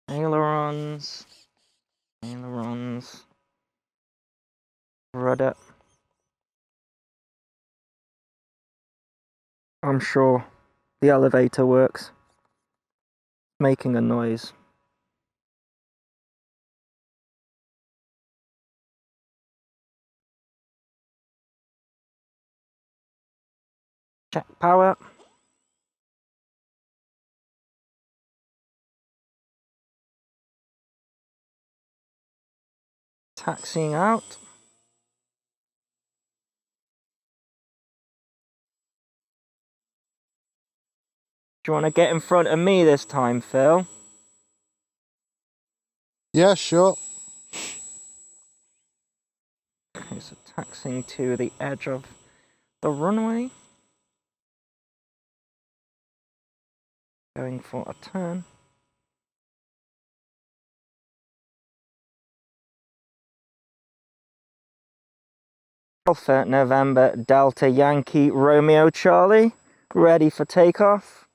Ailerons. Rudder. I'm sure the elevator works. Making a noise. Check power. Taxiing out. Do you want to get in front of me this time, Phil? Yeah, sure. Okay, so taxiing to the edge of the runway. Going for a turn. Alpha November Delta Yankee Romeo Charlie. Ready for takeoff.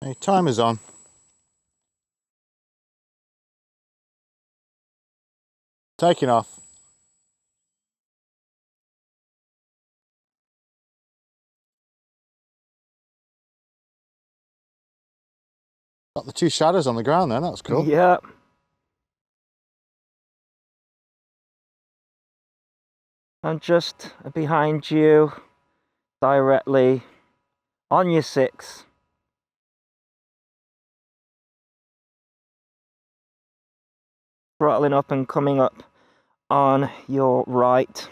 Hey, timer's on. Taking off. Got the two shadows on the ground then, that's cool. Yep. I'm just behind you, directly on your 6. Throttling up and coming up on your right.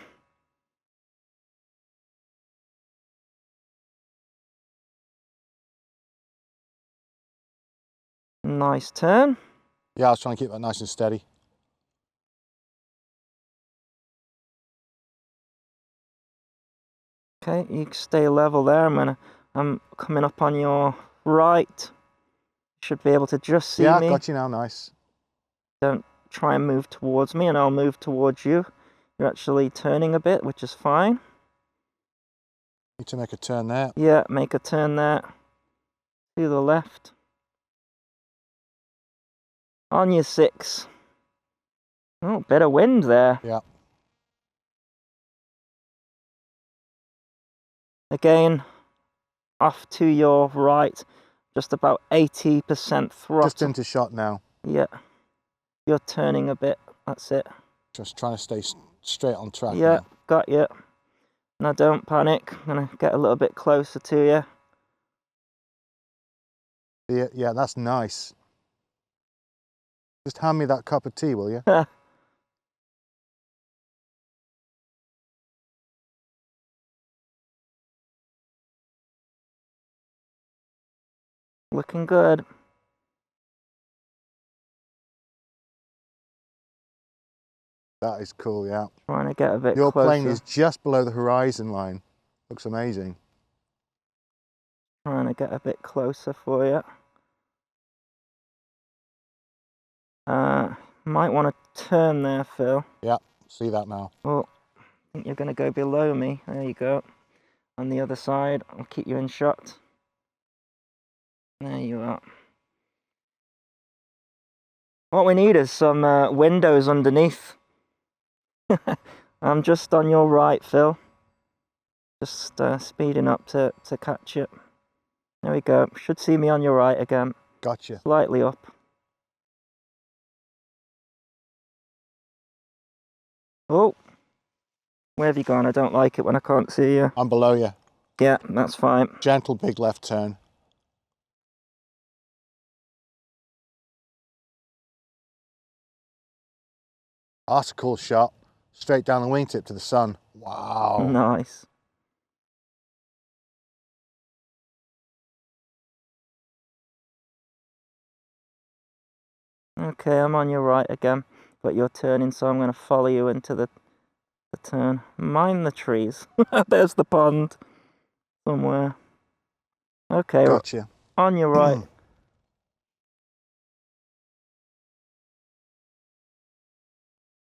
Nice turn. Yeah, I was trying to keep that nice and steady. Okay, you stay level there. I'm coming up on your right. Should be able to just see Yeah, me. got you now, nice. Don't try and move towards me and I'll move towards you. You're actually turning a bit, which is fine. Need to make a turn there. Yeah, make a turn there. To the left. On your 6. Oh, bit of wind there. Yeah. Again, off to your right. Just about 80% throttle. Just into shot now. Yeah. You're turning a bit. That's it. Just trying to stay straight on track. Yeah, now. got you. Now don't panic. I'm going to get a little bit closer to you. Yeah, that's nice. Just hand me that cup of tea, will you? Looking good. That is cool, yeah. Trying to get a bit Your closer. plane is just below the horizon line. Looks amazing. Trying to get a bit closer for you. Might want to turn there, Phil. Yeah, see that now. Oh, I think you're going to go below me. There you go. On the other side, I'll keep you in shot. There you are. What we need is some windows underneath. I'm just on your right, Phil. Just speeding up to catch it. There we go. Should see me on your right again. Gotcha. Slightly up. Oh, where have you gone? I don't like it when I can't see you. I'm below you. Yeah, that's fine. Gentle big left turn. That's a cool shot. Straight down the wingtip to the sun. Wow. Nice. Okay, I'm on your right again, but you're turning, so I'm going to follow you into the turn. Mind the trees. There's the pond somewhere. Okay, Gotcha. on your right.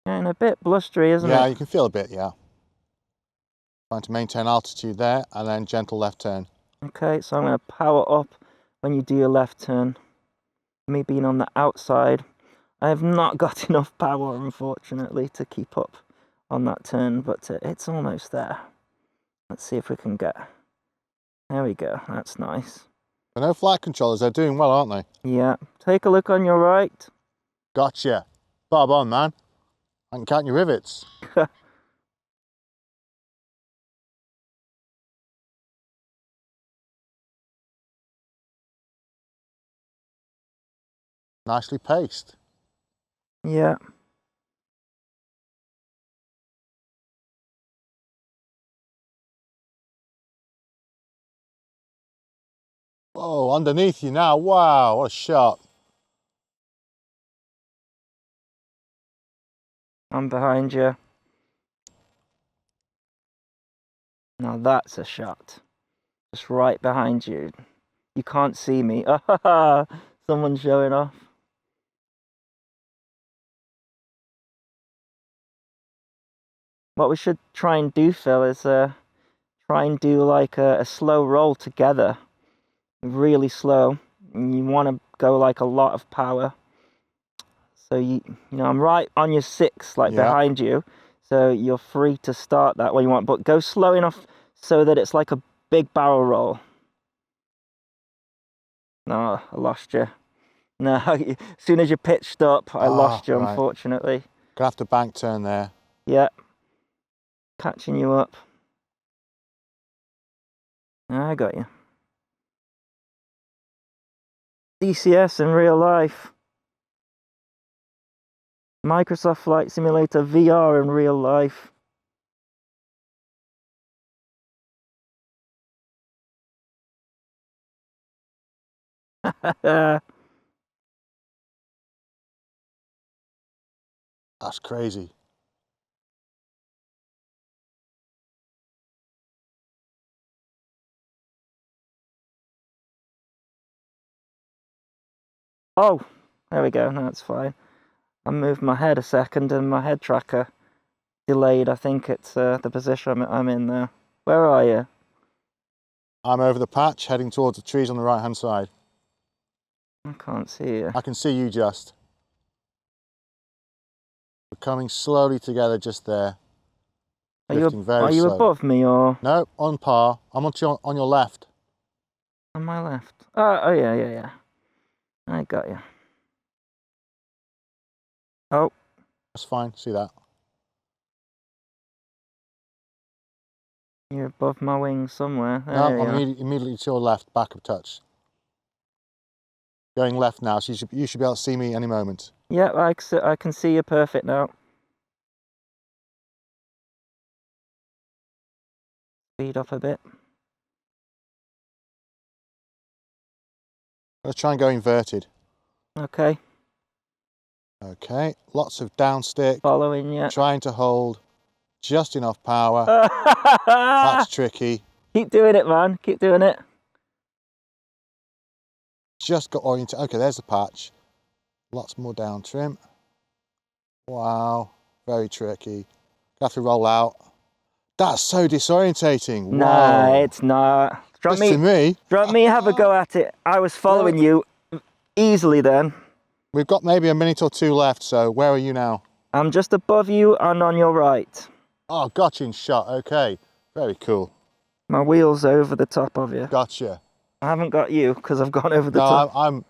Getting a bit blustery, isn't it? Yeah, you can feel a bit, yeah. Trying to maintain altitude there, and then gentle left turn. Okay, so I'm going to power up when you do your left turn. Me being on the outside, I have not got enough power, unfortunately, to keep up on that turn, but it's almost there. Let's see if we can get... There we go, that's nice. But no flight controllers, they're doing well, aren't they? Yeah, take a look on your right. Gotcha. Bob on, man. I can count your rivets. Nicely paced. Yeah. Whoa, underneath you now. Wow, what a shot. I'm behind you. Now that's a shot. Just right behind you. You can't see me. Someone's showing off. What we should try and do, Phil, is try and do like a slow roll together. Really slow. And you want to go like a lot of power. So you know, I'm right on your 6, like behind you. So you're free to start that when you want, but go slow enough so that it's like a big barrel roll. No, I lost you. No, as soon as you pitched up, I lost you, right. unfortunately. Gonna have to bank turn there. Yeah. Catching you up. I got you. DCS in real life. Microsoft Flight Simulator VR in real life. That's crazy. Oh, there we go. No, it's fine. I moved my head a second and my head tracker delayed. I think it's the position I'm in there. Where are you? I'm over the patch, heading towards the trees on the right-hand side. I can't see you. I can see you just. We're coming slowly together just there. Drifting very Are you slow. above me or? No, on par. I'm on your left. On my left. Oh yeah. I got you. Oh. That's fine, see that. You're above my wing somewhere. No, There you I'm are. immediately to your left, back of touch. Going left now, so you should be able to see me any moment. Yeah, I can see you perfect now. Speed up a bit. Let's try and go inverted. Okay. Okay, lots of downstick. Following you. Trying to hold just enough power. That's tricky. Keep doing it, man. Keep doing it. Just got oriented. Okay, there's the patch. Lots more down trim. Wow, very tricky. Have to roll out. That's so disorientating. Nah, Whoa. it's not. Just to me. Drop me, have a go at it. I was following you easily then. We've got maybe a minute or two left, so where are you now? I'm just above you and on your right. Oh, gotcha in shot. Okay, very cool. My wheel's over the top of you. Gotcha. I haven't got you because I've gone over the top. No, I'm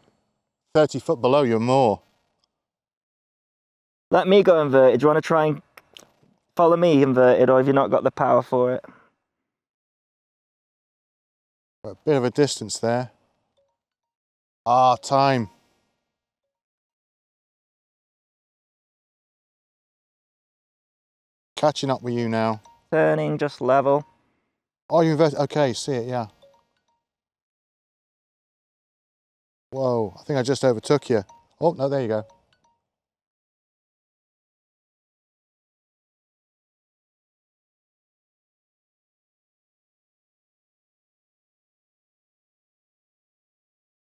30 foot below you and more. Let me go inverted. Do you want to try and follow me inverted, or have you not got the power for it? A bit of a distance there. Ah, time. Catching up with you now. Turning just level. Oh, you inverted. Okay, see it, yeah. Whoa, I think I just overtook you. Oh, no, there you go.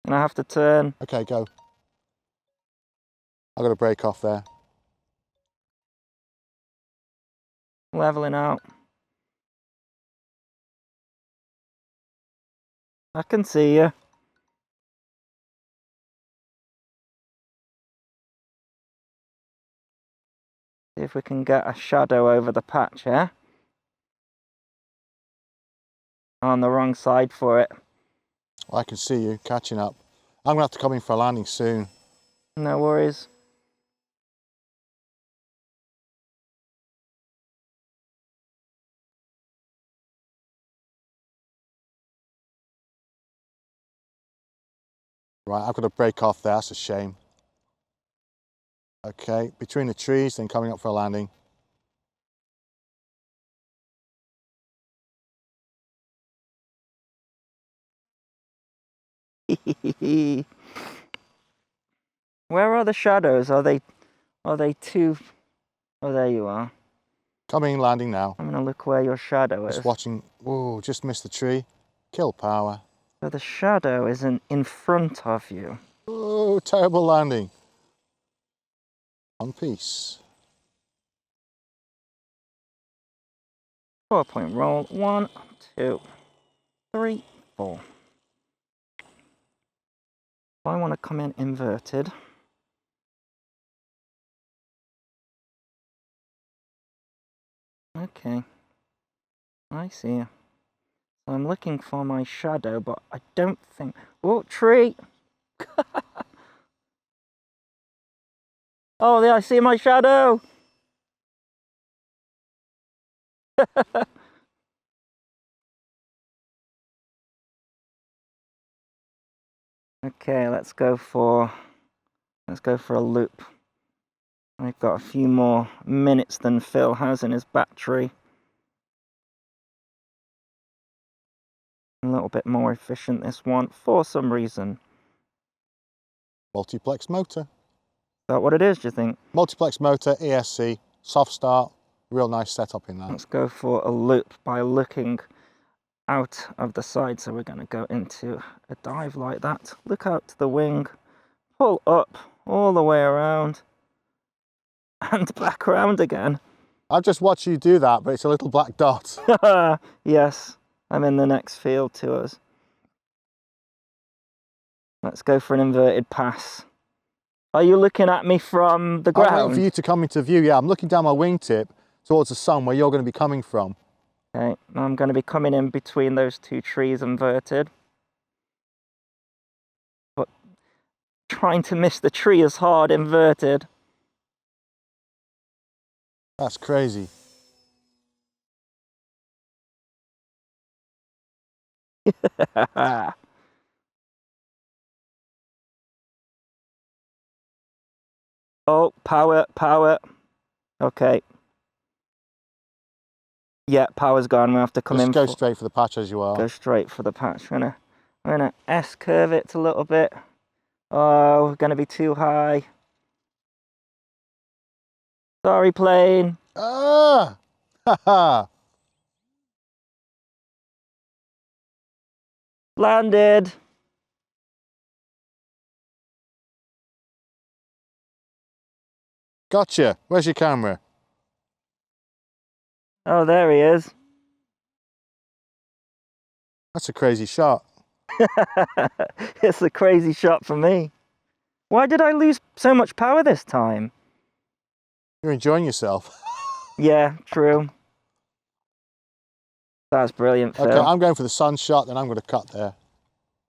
And I have to turn. Okay, go. I've got to break off there. Leveling out. I can see you. See if we can get a shadow over the patch here. On the wrong side for it. I can see you catching up. I'm going to have to come in for a landing soon. No worries. Right, I've got to break off there, that's a shame. Okay, between the trees, then coming up for a landing. Where are the shadows? Are they too... Oh, there you are. Coming, landing now. I'm gonna look where your shadow is. Just watching. Whoa, just missed the tree. Kill power. So the shadow is in front of you. Oh, terrible landing. On piece. 4-point roll. 1, 2, 3, 4. I want to come in inverted. Okay. I see you. So I'm looking for my shadow, but I don't think... Oh, tree! Oh, there, I see my shadow! Okay, let's go for a loop. I've got a few more minutes than Phil has in his battery. A little bit more efficient, this one, for some reason. Multiplex motor. Is that what it is, do you think? Multiplex motor, ESC, soft start. Real nice setup in that. Let's go for a loop by looking out of the side. So we're going to go into a dive like that. Look out to the wing. Pull up all the way around. And back around again. I've just watched you do that, but it's a little black dot. Yes, I'm in the next field to us. Let's go for an inverted pass. Are you looking at me from the ground? I'm waiting for you to come into view. Yeah, I'm looking down my wingtip towards the sun where you're going to be coming from. Okay, I'm going to be coming in between those two trees inverted. But trying to miss the tree is hard inverted. That's crazy. Oh, power, power. Okay. Yeah, power's gone. We have to come in. Just go straight for the patch as you are. Go straight for the patch. I'm gonna S-curve it a little bit. Oh, we're gonna be too high. Sorry, plane. Ah! Haha! Landed. Gotcha. Where's your camera? Oh, there he is. That's a crazy shot. It's a crazy shot for me. Why did I lose so much power this time? You're enjoying yourself. Yeah, true. That's brilliant, Phil. Okay, I'm going for the sun shot, then I'm going to cut there.